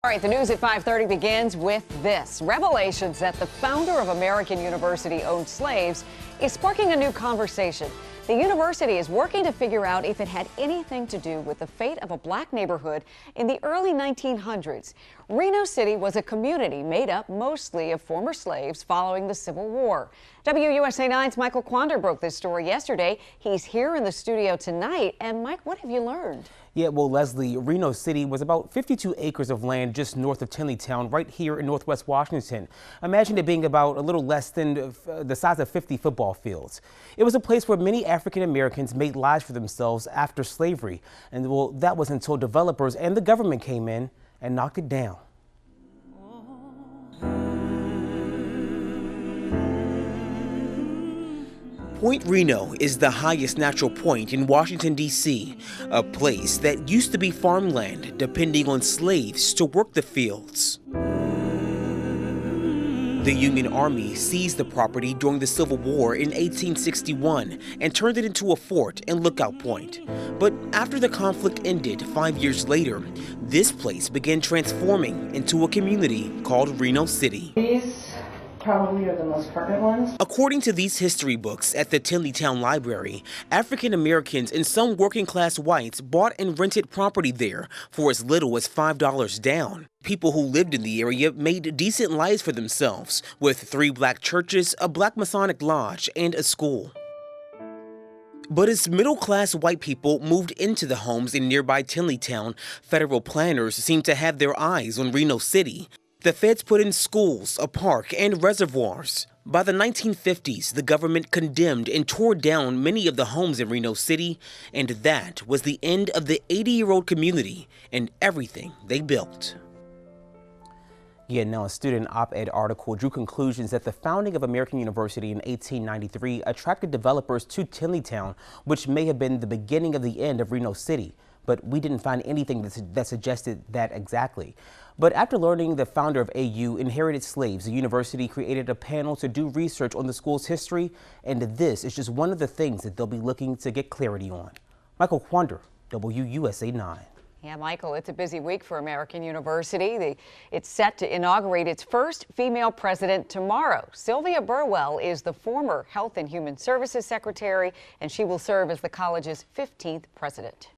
All right, the news at 5:30 begins with this. Revelations that the founder of American University owned slaves is sparking a new conversation. The university is working to figure out if it had anything to do with the fate of a black neighborhood in the early 1900s. Reno City was a community made up mostly of former slaves following the Civil War. WUSA 9's Michael Quander broke this story yesterday. He's here in the studio tonight. And Mike, what have you learned? Yeah, well, Leslie, Reno City was about 52 acres of land just north of Tennleytown, right here in northwest Washington. Imagine it being about a little less than the size of 50 football fields. It was a place where many African Americans made lives for themselves after slavery. And well, that was until developers and the government came in and knocked it down. Point Reno is the highest natural point in Washington, D.C., a place that used to be farmland, depending on slaves to work the fields. The Union Army seized the property during the Civil War in 1861 and turned it into a fort and lookout point. But after the conflict ended 5 years later, this place began transforming into a community called Reno City. These probably are the most pertinent ones. According to these history books at the Tennleytown Library, African Americans and some working class whites bought and rented property there for as little as $5 down. People who lived in the area made decent lives for themselves, with 3 black churches, a black Masonic lodge, and a school. But as middle-class white people moved into the homes in nearby Tennleytown, federal planners seemed to have their eyes on Reno City. The feds put in schools, a park, and reservoirs. By the 1950s, the government condemned and tore down many of the homes in Reno City, and that was the end of the 80-year-old community and everything they built. Yeah, now a student op-ed article drew conclusions that the founding of American University in 1893 attracted developers to Tennleytown, which may have been the beginning of the end of Reno City. But we didn't find anything that suggested that exactly. But after learning the founder of AU inherited slaves, the university created a panel to do research on the school's history, and this is just one of the things that they'll be looking to get clarity on. Michael Quander, WUSA 9. Yeah, Michael, it's a busy week for American University. It's set to inaugurate its first female president tomorrow. Sylvia Burwell is the former Health and Human Services Secretary, and she will serve as the college's 15th president.